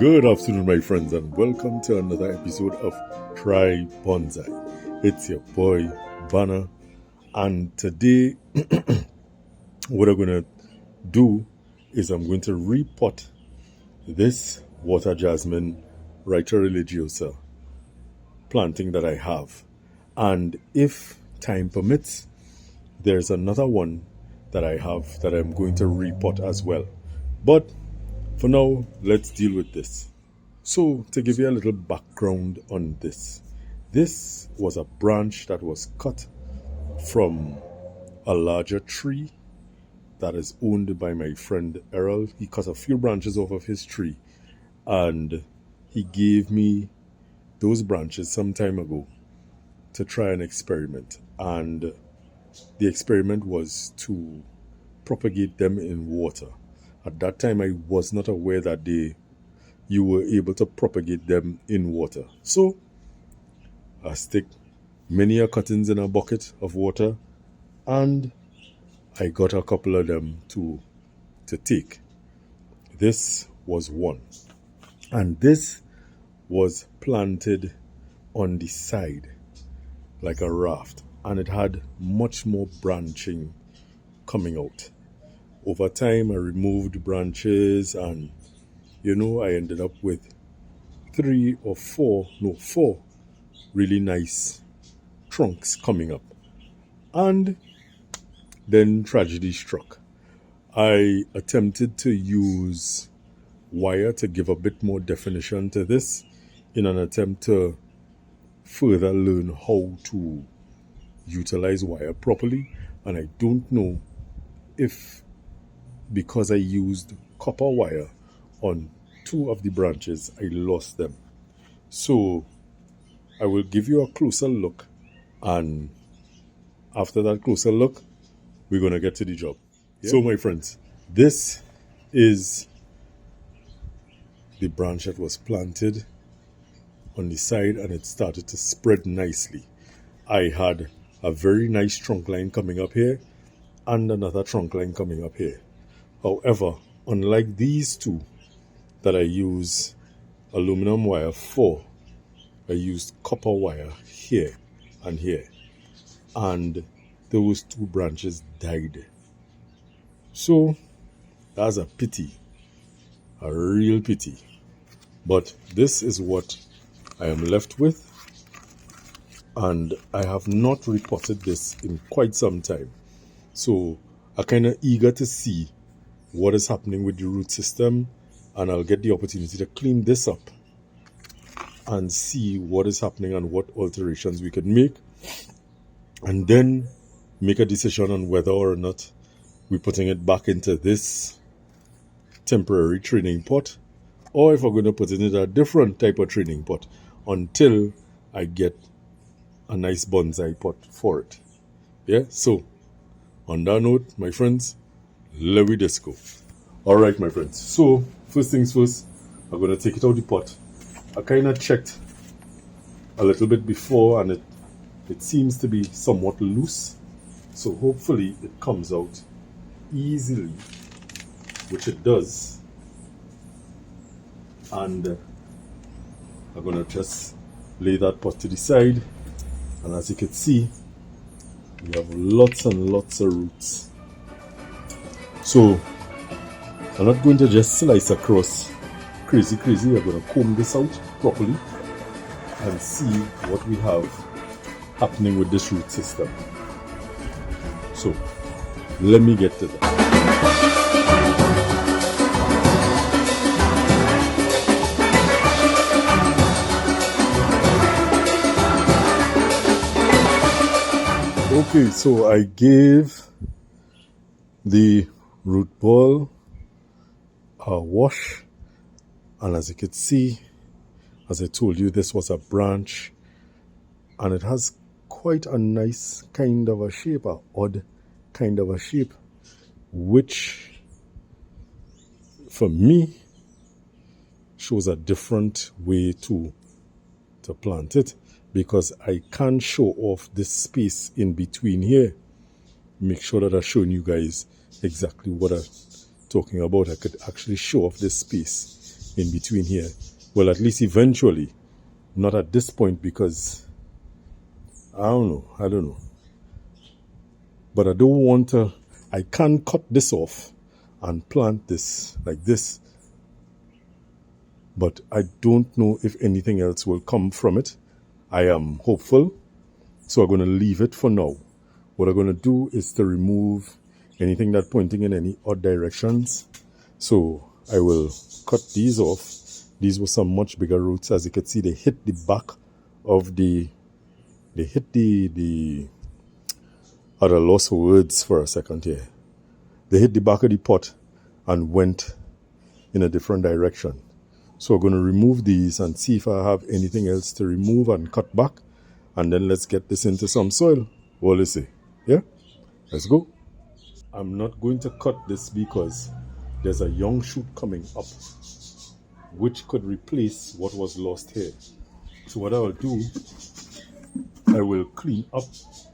Good afternoon, my friends, and welcome to another episode of Try Bonsai. It's your boy, Banner, and today, what I'm going to do is I'm going to repot this water jasmine Wrightia religiosa planting that I have. And if time permits, there's another one that I have that I'm going to repot as well. But for now, let's deal with this. So, to give you a little background on this was a branch that was cut from a larger tree that is owned by my friend Errol. He cut a few branches off of his tree and he gave me those branches some time ago to try an experiment. And the experiment was to propagate them in water. At that time, I was not aware that you were able to propagate them in water. So, I stick many cuttings in a bucket of water, and I got a couple of them to take. This was one. And this was planted on the side, like a raft. And it had much more branching coming out. Over time, I removed branches and, I ended up with four really nice trunks coming up. And then tragedy struck. I attempted to use wire to give a bit more definition to this in an attempt to further learn how to utilize wire properly. And I don't know if, because I used copper wire on two of the branches, I lost them. So I will give you a closer look, and after that closer look, we're going to get to the job. Yeah. So my friends, this is the branch that was planted on the side, and it started to spread nicely. I had a very nice trunk line coming up here and another trunk line coming up here. However, unlike these two that I use aluminum wire for, I used copper wire here and here. And those two branches died. So, that's a pity. A real pity. But this is what I am left with. And I have not repotted this in quite some time. So, I'm kind of eager to see what is happening with the root system, and I'll get the opportunity to clean this up and see what is happening and what alterations we could make, and then make a decision on whether or not we're putting it back into this temporary training pot, or if we're going to put it in a different type of training pot until I get a nice bonsai pot for it. Yeah, so on that note, my friends, let me just go. Alright, my friends. So, first things first, I'm going to take it out of the pot. I kind of checked a little bit before, and it seems to be somewhat loose. So, hopefully, it comes out easily, which it does. And I'm going to just lay that pot to the side. And as you can see, we have lots and lots of roots. So, I'm not going to just slice across crazy. I'm going to comb this out properly and see what we have happening with this root system. So, let me get to that. Okay, so I gave the root ball a wash, and as you can see, as I told you, this was a branch, and it has quite a nice kind of a shape, an odd kind of a shape, which for me shows a different way to plant it, because I can show off this space in between here. Make sure that I'm showing you guys exactly what I'm talking about. I could actually show off this space in between here. Well, at least eventually, not at this point, because I don't know. But I don't want to, I can cut this off and plant this like this. But I don't know if anything else will come from it. I am hopeful. So I'm going to leave it for now. What I'm going to do is to remove anything that's pointing in any odd directions. So I will cut these off. These were some much bigger roots. As you can see, they hit the back of the, I'd have lost words for a second here. They hit the back of the pot and went in a different direction. So I'm going to remove these and see if I have anything else to remove and cut back. And then let's get this into some soil. What do you say? Yeah? Let's go. I'm not going to cut this because there's a young shoot coming up which could replace what was lost here. So what I will do, I will clean up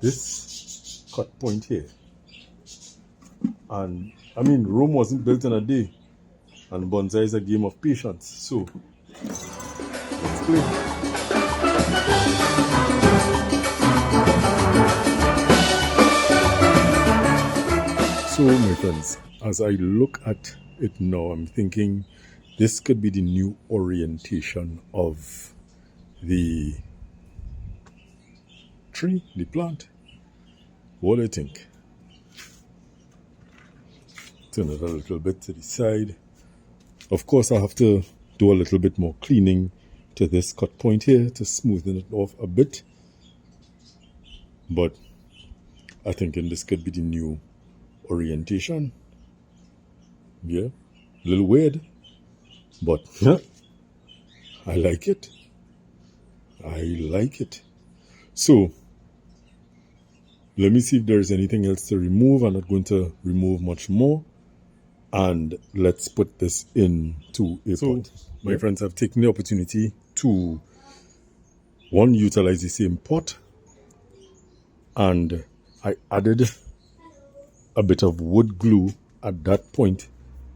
this cut point here. And I mean, Rome wasn't built in a day, and bonsai is a game of patience. So let's play. So my friends, as I look at it now, I'm thinking this could be the new orientation of the tree, the plant. What do you think? Turn it a little bit to the side. Of course, I have to do a little bit more cleaning to this cut point here to smoothen it off a bit. But I think this could be the new orientation. Yeah, a little weird, but I like it. I like it. So let me see if there's anything else to remove. I'm not going to remove much more. And let's put this into a pot. My friends, have taken the opportunity to, one, utilize the same pot, and I added a bit of wood glue at that point,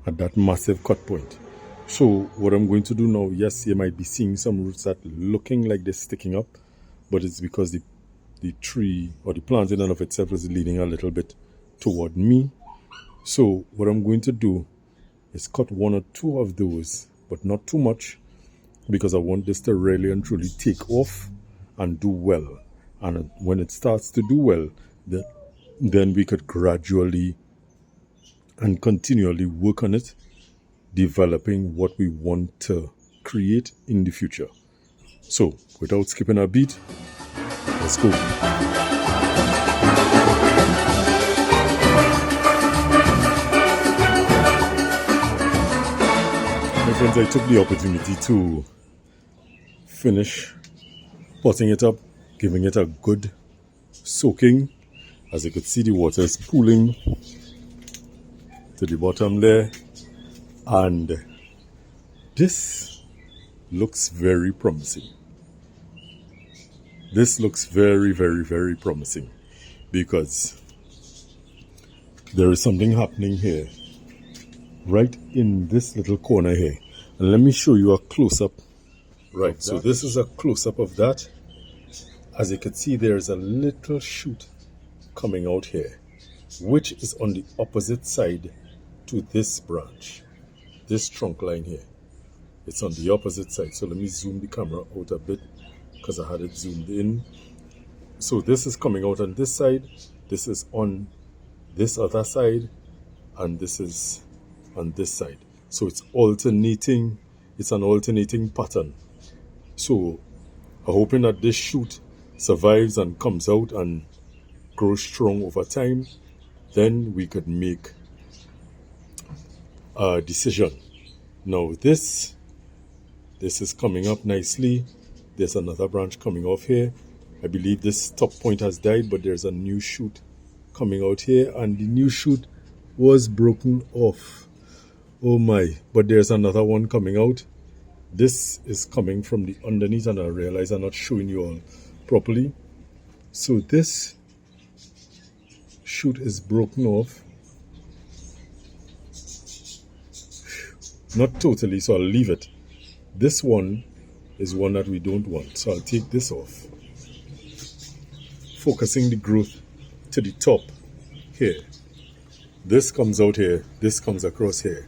at that massive cut point. So what I'm going to do now, yes, you might be seeing some roots that looking like they're sticking up, but it's because the tree or the plant in and of itself is leaning a little bit toward me. So what I'm going to do is cut one or two of those, but not too much, because I want this to really and truly take off and do well. And when it starts to do well, then we could gradually and continually work on it, developing what we want to create in the future. So without skipping a beat, let's go. My friends, I took the opportunity to finish potting it up, giving it a good soaking. As you could see, the water is pooling to the bottom there. And this looks very promising. This looks very, very, very promising, because there is something happening here, right in this little corner here. And let me show you a close-up. Right, so this is a close-up of that. As you can see, there's a little shoot coming out here, which is on the opposite side to this branch, this trunk line here. It's on the opposite side. So let me zoom the camera out a bit, because I had it zoomed in. So this is coming out on this side, this is on this other side, and this is on this side. So it's alternating, it's an alternating pattern. So I'm hoping that this shoot survives and comes out and grows strong over time. Then we could make a decision. Now this is coming up nicely. There's another branch coming off here. I believe this top point has died, but there's a new shoot coming out here, and the new shoot was broken off. Oh my, but there's another one coming out. This is coming from the underneath, and I realize I'm not showing you all properly. So this shoot is broken off. Not totally, so I'll leave it. This one is one that we don't want. So I'll take this off, focusing the growth to the top here. This comes out here, this comes across here.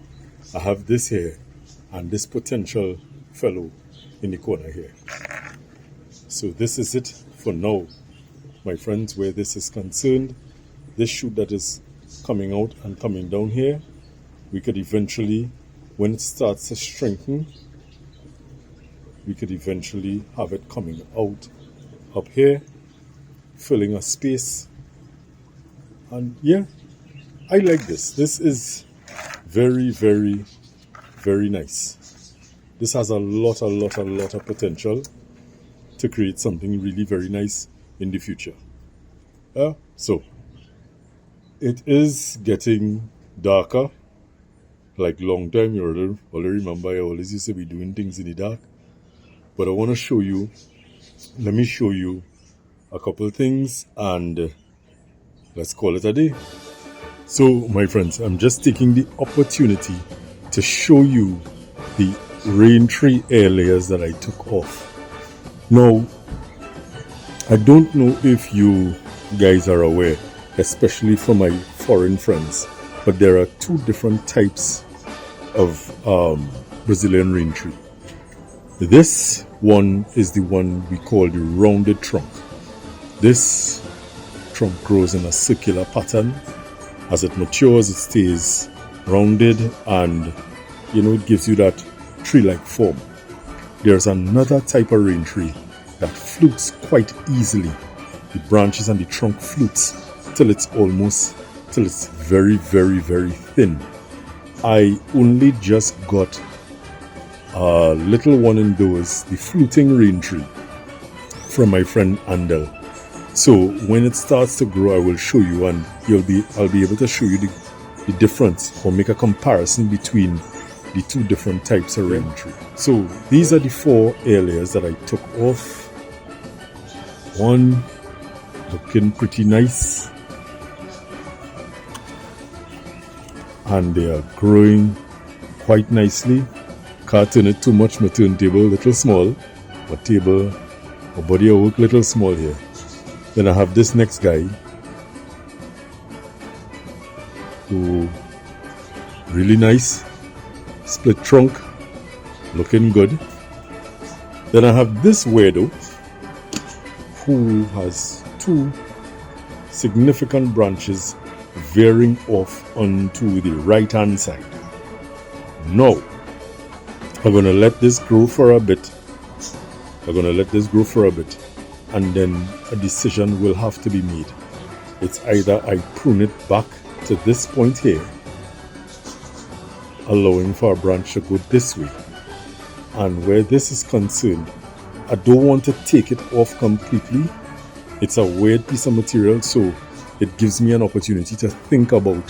I have this here and this potential fellow in the corner here. So this is it for now, my friends, where this is concerned. This shoot that is coming out and coming down here, we could eventually, when it starts to strengthen, we could eventually have it coming out up here, filling a space. And yeah, I like this. This is very, very, very nice. This has a lot of potential to create something really very nice in the future. So, it is getting darker. Like long time, you already remember I always used to be doing things in the dark. But I want to show you, let me show you a couple things and let's call it a day. So, my friends, I'm just taking the opportunity to show you the rain tree air layers that I took off. Now, I don't know if you guys are aware, especially for my foreign friends, but there are two different types of Brazilian rain tree. This one is the one we call the rounded trunk. This trunk grows in a circular pattern. As it matures, it stays rounded and, it gives you that tree-like form. There's another type of rain tree that flutes quite easily. The branches and the trunk flutes till it's very, very, very thin. I only just got a little one in those, the fluting rain tree, from my friend Andel. So when it starts to grow, I will show you, and I'll be able to show you the difference or make a comparison between the two different types of rain tree. So these are the 4 air layers that I took off. One looking pretty nice, and they are growing quite nicely. Can't turn it too much, my turntable little small, my table, my body of work little small here. Then I have this next guy who really nice, split trunk, looking good. Then I have this weirdo who has 2 significant branches veering off onto the right hand side. Now, I'm going to let this grow for a bit. And then a decision will have to be made. It's either I prune it back to this point here, allowing for a branch to go this way. And where this is concerned, I don't want to take it off completely. It's a weird piece of material, so it gives me an opportunity to think about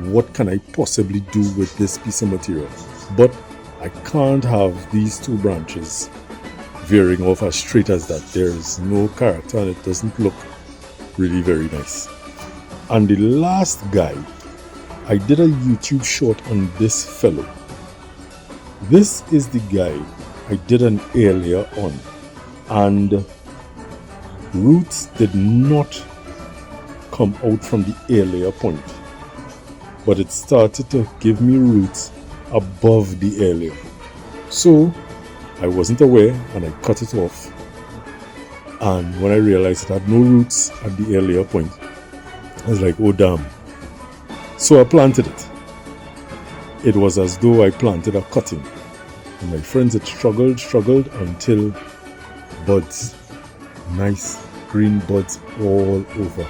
what can I possibly do with this piece of material. But I can't have these 2 branches veering off as straight as that. There's no character and it doesn't look really very nice. And the last guy, I did a YouTube short on this fellow. This is the guy I did an air layer on, and roots did not come out from the air layer point, but it started to give me roots above the air layer. So I wasn't aware and I cut it off, and when I realized it had no roots at the air layer point, I was like, oh damn. So I planted it. It was as though I planted a cutting, and my friends, it struggled until buds, nice green buds all over.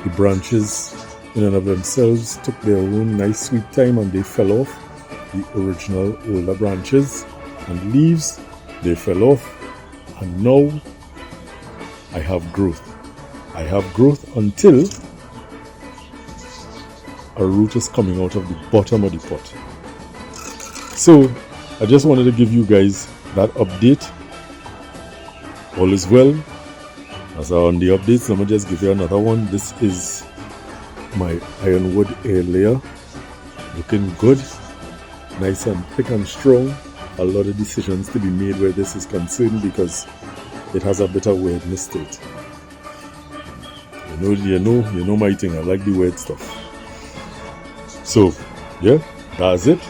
The branches in and of themselves took their own nice sweet time and they fell off. The original older branches and leaves, they fell off, and now I have growth. I have growth until a root is coming out of the bottom of the pot. So I just wanted to give you guys that update. All is well. As on the updates, let me just give you another one. This is my ironwood air layer, looking good, nice and thick and strong. a lot of decisions to be made where this is concerned because it has a bit of weirdness to it. You know my thing. I like the weird stuff. So, yeah, that's it.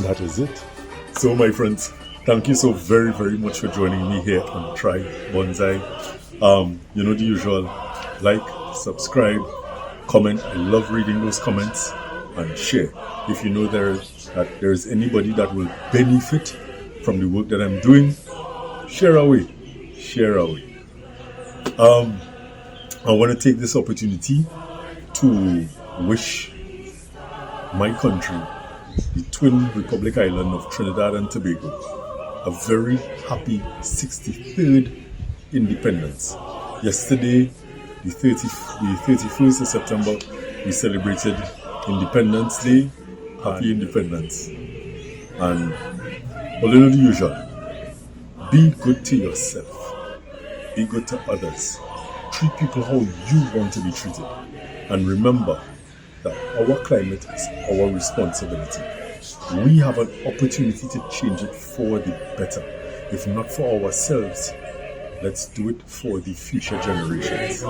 That is it. So, my friends, thank you so very, very much for joining me here on Try Bonsai. You know the usual. Like, subscribe, comment. I love reading those comments, and share. If you know there's anybody that will benefit from the work that I'm doing, share away. Share away. I want to take this opportunity to wish my country, the twin Republic Island of Trinidad and Tobago, a very happy 63rd independence. Yesterday, the 31st of September, we celebrated Independence Day. Happy Independence. And following the usual, be good to yourself. Be good to others. Treat people how you want to be treated. And remember that our climate is our responsibility. We have an opportunity to change it for the better. If not for ourselves, let's do it for the future generations.